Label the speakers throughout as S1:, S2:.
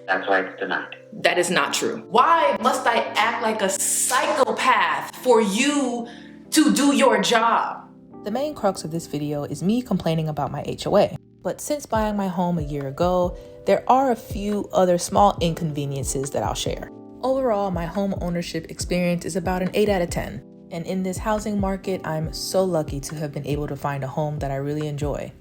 S1: That's why it's denied.
S2: That is not true. Why must I act like a psychopath for you to do your job?
S3: The main crux of this video is me complaining about my HOA. But since buying my home a year ago, there are a few other small inconveniences that I'll share. Overall, my home ownership experience is about an 8 out of 10. And in this housing market, I'm so lucky to have been able to find a home that I really enjoy.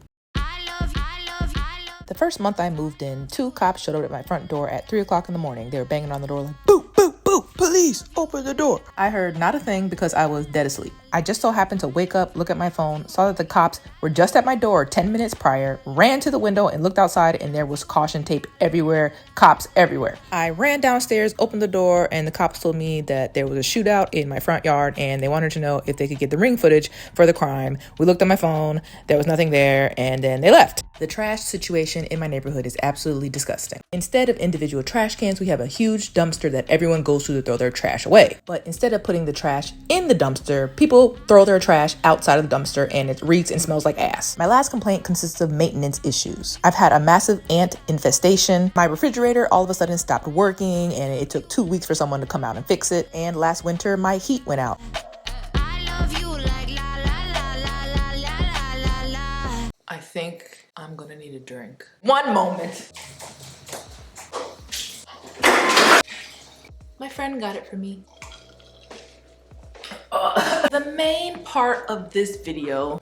S3: The first month I moved in, 2 cops showed up at my front door at 3 o'clock in the morning. They were banging on the door like, boo, boo, boo, police, open the door. I heard not a thing because I was dead asleep. I just so happened to wake up, look at my phone, saw that the cops were just at my door 10 minutes prior, ran to the window and looked outside, and there was caution tape everywhere, cops everywhere. I ran downstairs, opened the door, and the cops told me that there was a shootout in my front yard and they wanted to know if they could get the ring footage for the crime. We looked at my phone, there was nothing there, and then they left. The trash situation in my neighborhood is absolutely disgusting. Instead of individual trash cans, we have a huge dumpster that everyone goes to throw their trash away. But instead of putting the trash in the dumpster, people throw their trash outside of the dumpster and it reeks and smells like ass. My last complaint consists of maintenance issues. I've had a massive ant infestation. My refrigerator all of a sudden stopped working and it took 2 weeks for someone to come out and fix it. And last winter, my heat went out.
S2: I think I'm gonna need a drink. One moment. My friend got it for me. The main part of this video,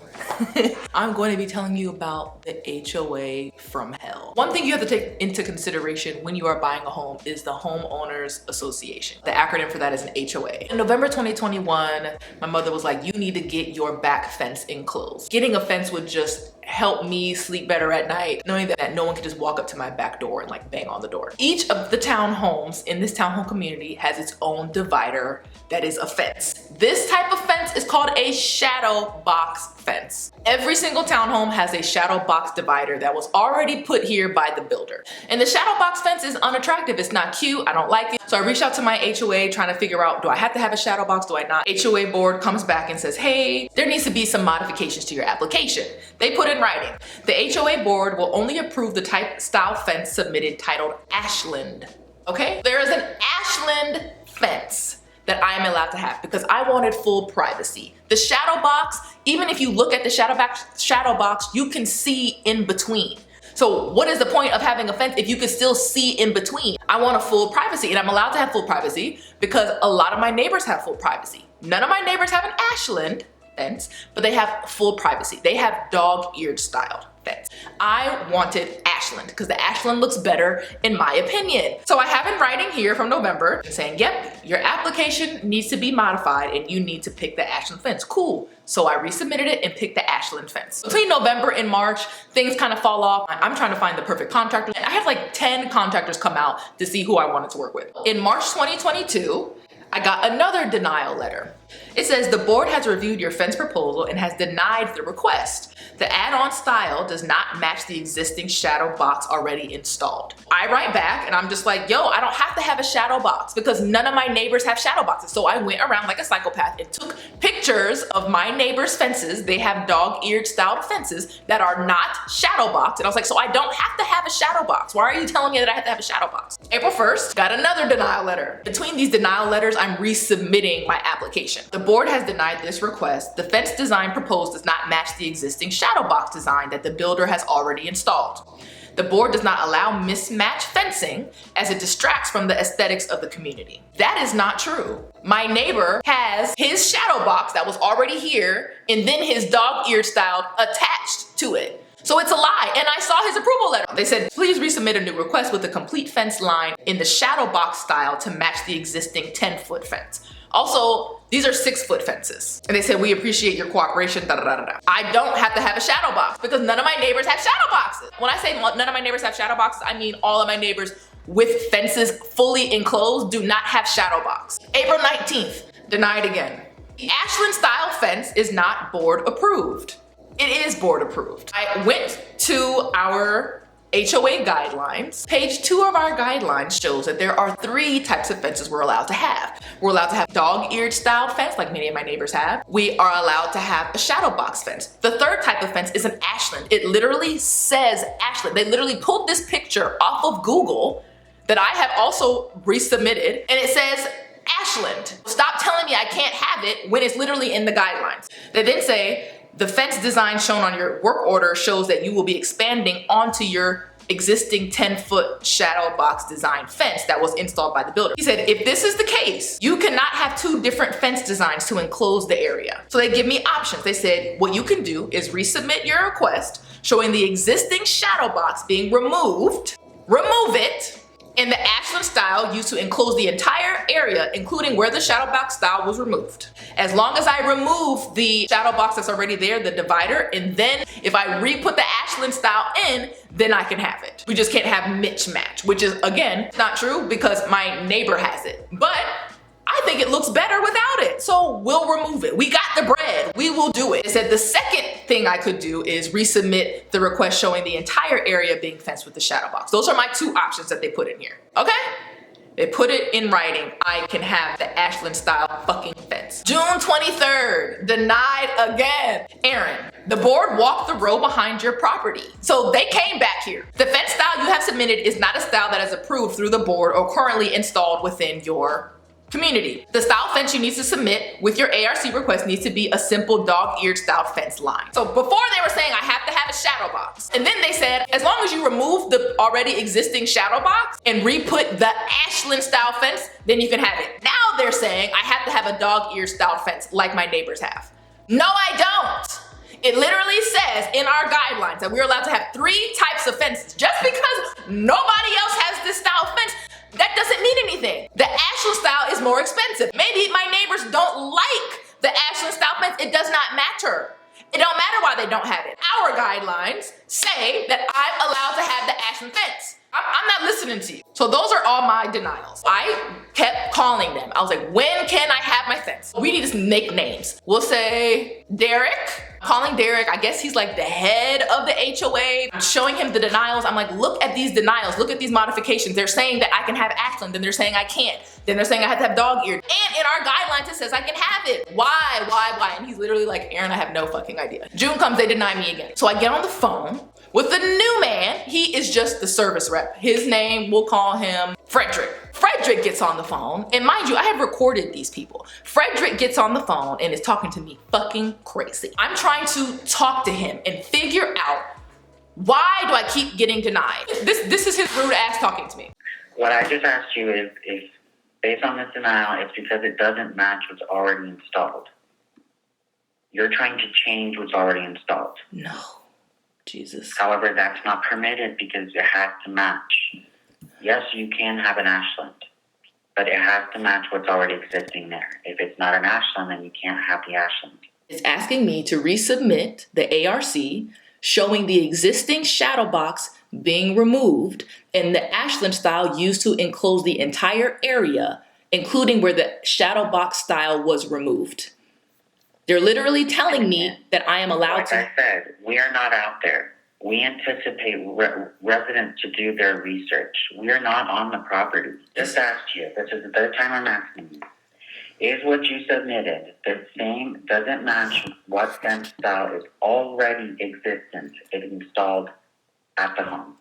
S2: I'm going to be telling you about the HOA from hell. One thing you have to take into consideration when you are buying a home is the Homeowners Association. The acronym for that is an HOA. In November 2021, my mother was like, you need to get your back fence enclosed. Getting a fence would just help me sleep better at night, knowing that no one can just walk up to my back door and like bang on the door. Each of the townhomes in this townhome community has its own divider that is a fence. This type of fence is called a shadow box fence. Every single townhome has a shadow box divider that was already put here by the builder. And the shadow box fence is unattractive. It's not cute. I don't like it. So I reached out to my HOA trying to figure out, do I have to have a shadow box? Do I not? HOA board comes back and says, hey, there needs to be some modifications to your application. They put in writing. The HOA board will only approve the type style fence submitted titled Ashland. Okay? There is an Ashland fence that I am allowed to have because I wanted full privacy. The shadow box, even if you look at the shadow box, you can see in between. So what is the point of having a fence if you can still see in between? I want a full privacy, and I'm allowed to have full privacy because a lot of my neighbors have full privacy. None of my neighbors have an Ashland fence, but they have full privacy. They have dog-eared styled fence. I wanted Ashland because the Ashland looks better in my opinion. So I have in writing here from November saying, yep, your application needs to be modified and you need to pick the Ashland fence. Cool. So I resubmitted it and picked the Ashland fence. Between November and March, things kind of fall off. I'm trying to find the perfect contractor. I have like 10 contractors come out to see who I wanted to work with. In March 2022, I got another denial letter. It says the board has reviewed your fence proposal and has denied the request. The add-on style does not match the existing shadow box already installed. I write back and I'm just like, yo, I don't have to have a shadow box because none of my neighbors have shadow boxes. So I went around like a psychopath and took pictures of my neighbors' fences. They have dog-eared styled fences that are not shadow boxed. And I was like, so I don't have to have a shadow box. Why are you telling me that I have to have a shadow box? April 1st, got another denial letter. Between these denial letters, I'm resubmitting my application. The board has denied this request. The fence design proposed does not match the existing shadow box design that the builder has already installed. The board does not allow mismatched fencing as it distracts from the aesthetics of the community. That is not true. My neighbor has his shadow box that was already here and then his dog-eared style attached to it. So it's a lie, and I saw his approval letter. They said, please resubmit a new request with a complete fence line in the shadow box style to match the existing 10-foot fence. Also, these are 6-foot fences. And they said, we appreciate your cooperation, da da da da. I don't have to have a shadow box because none of my neighbors have shadow boxes. When I say none of my neighbors have shadow boxes, I mean all of my neighbors with fences fully enclosed do not have shadow box. April 19th, denied again. The Ashland style fence is not board approved. It is board approved. I went to our HOA guidelines. Page 2 of our guidelines shows that there are 3 types of fences we're allowed to have. We're allowed to have dog-eared style fence like many of my neighbors have. We are allowed to have a shadow box fence. The 3rd type of fence is an Ashland. It literally says Ashland. They literally pulled this picture off of Google that I have also resubmitted, and it says Ashland. Stop telling me I can't have it when it's literally in the guidelines. They then say, the fence design shown on your work order shows that you will be expanding onto your existing 10-foot shadow box design fence that was installed by the builder. He said, if this is the case, you cannot have two different fence designs to enclose the area. So they give me options. They said, what you can do is resubmit your request showing the existing shadow box being removed, remove it, in the Ashland style used to enclose the entire area, including where the shadow box style was removed. As long as I remove the shadow box that's already there, the divider, and then if I re-put the Ashland style in, then I can have it. We just can't have mismatch, which is, again, not true because my neighbor has it. But I think it looks better without it, so we'll remove it. We got the bread, we will do it. It said the second thing I could do is resubmit the request showing the entire area being fenced with the shadow box. Those are my two options that they put in here, okay? They put it in writing. I can have the Ashland style fucking fence. June 23rd, denied again. Aaron, the board walked the row behind your property. So they came back here. The fence style you have submitted is not a style that is approved through the board or currently installed within your community. The style fence you need to submit with your ARC request needs to be a simple dog-eared style fence line. So before they were saying I have to have a shadow box. And then they said, as long as you remove the already existing shadow box and re-put the Ashland style fence, then you can have it. Now they're saying I have to have a dog-eared style fence like my neighbors have. No, I don't. It literally says in our guidelines that we're allowed to have 3 types of fences. Just because nobody else has this style fence, that doesn't mean anything. The Ashland style is more expensive. Maybe my neighbors don't like the Ashland style fence. It does not matter. It don't matter why they don't have it. Our guidelines say that I'm allowed to have the Ashland fence. I'm not listening to you. So those are all my denials. I kept calling them. I was like, when can I have my fence? We need to make names. We'll say Derek. Calling Derek, I guess he's like the head of the HOA. I'm showing him the denials. I'm like, look at these denials, look at these modifications. They're saying that I can have Ashland, then they're saying I can't. Then they're saying I have to have dog-eared. And in our guidelines, it says I can have it. Why? And he's literally like, Aaron, I have no fucking idea. June comes, they deny me again. So I get on the phone with the new man. He is just the service rep. His name, we'll call him Frederick. Frederick gets on the phone, and mind you, I have recorded these people. Frederick gets on the phone and is talking to me fucking crazy. I'm trying to talk to him and figure out why do I keep getting denied? This is his rude ass talking to me.
S1: What I just asked you is based on this denial, it's because it doesn't match what's already installed. You're trying to change what's already installed.
S2: No, Jesus.
S1: However, that's not permitted because it has to match. Yes, you can have an Ashland, but it has to match what's already existing there. If it's not an Ashland, then you can't have the Ashland.
S2: It's asking me to resubmit the ARC showing the existing shadow box being removed and the Ashland style used to enclose the entire area, including where the shadow box style was removed. They're literally telling me that I am allowed to.
S1: Like I said, we are not out there. We anticipate residents to do their research. We are not on the property. Just asked you. This is the third time I'm asking you. Is what you submitted the same, doesn't match what fence style is already existent and installed at the home?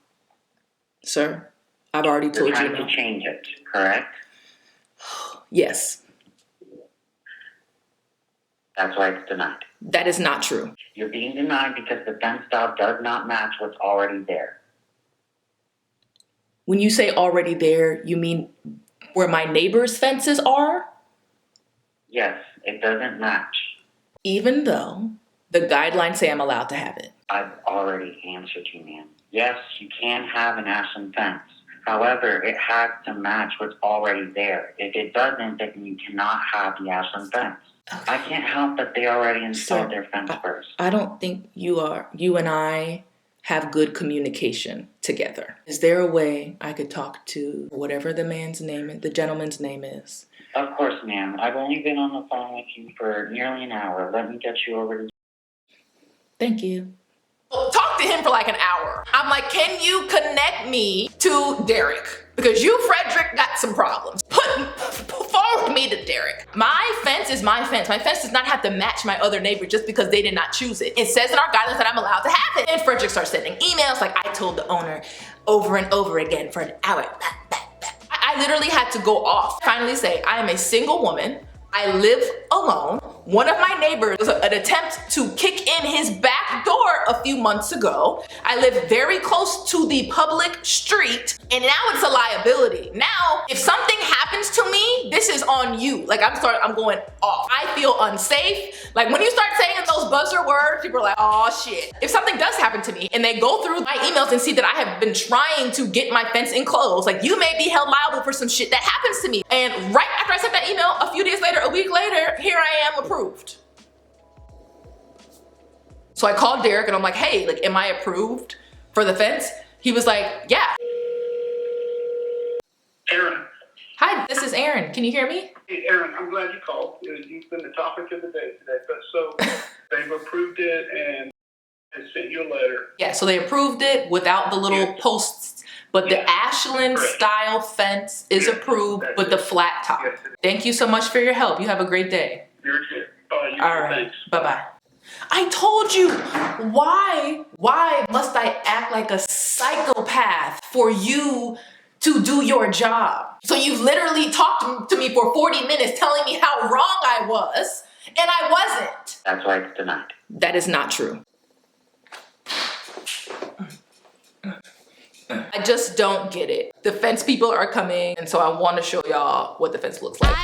S2: Sir, I've already told you.
S1: You're trying to change it, correct?
S2: Yes.
S1: That's why it's denied.
S2: That is not true.
S1: You're being denied because the fence style does not match what's already there.
S2: When you say already there, you mean where my neighbor's fences are?
S1: Yes, it doesn't match.
S2: Even though the guidelines say I'm allowed to have it.
S1: I've already answered you, ma'am. Yes, you can have an Ashland fence. However, it has to match what's already there. If it doesn't, then you cannot have the Ashland fence. Okay. I can't help that they already installed their fence first.
S2: I don't think you and I have good communication together. Is there a way I could talk to whatever the man's name is, the gentleman's name is?
S1: Of course, ma'am. I've only been on the phone with you for nearly an hour. Let me get you over to...
S2: Thank you. Talk to him for like an hour. I'm like, can you connect me to Derek? Because you, Frederick, got some problems. Forward me to Derek. My fence is my fence. My fence does not have to match my other neighbor just because they did not choose it. It says in our guidelines that I'm allowed to have it. And Frederick starts sending emails like I told the owner over and over again for an hour. I literally had to go off. Finally say, I am a single woman. I live alone. One of my neighbors was an attempt to kick in his back door a few months ago. I live very close to the public street, and now it's a liability. Now, if something happens to me, this is on you. Like I'm going off. I feel unsafe. Like when you start saying those buzzer words, people are like, oh shit. If something does happen to me and they go through my emails and see that I have been trying to get my fence enclosed, like you may be held liable for some shit that happens to me. And right after I sent that email, a few days later, a week later, here I am approved. So I called Derek and I'm like, hey, like, am I approved for the fence? He was like, yeah.
S4: Aaron.
S2: Hi, this is Aaron. Can you hear me?
S4: Hey, Aaron, I'm glad you called. You've been the topic of the day today. But so they've approved it and they sent you a letter.
S2: Yeah, so they approved it without the little posts, but the Ashland style fence is approved with the flat top.
S4: Yes,
S2: Thank you so much for your help. You have a great day.
S4: You're good.
S2: All right,
S4: Thanks.
S2: bye-bye. I told you, why must I act like a psychopath for you to do your job? So you've literally talked to me for 40 minutes telling me how wrong I was, and I wasn't.
S1: That's why it's denied.
S2: That is not true. I just don't get it. The fence people are coming, and so I want to show y'all what the fence looks like.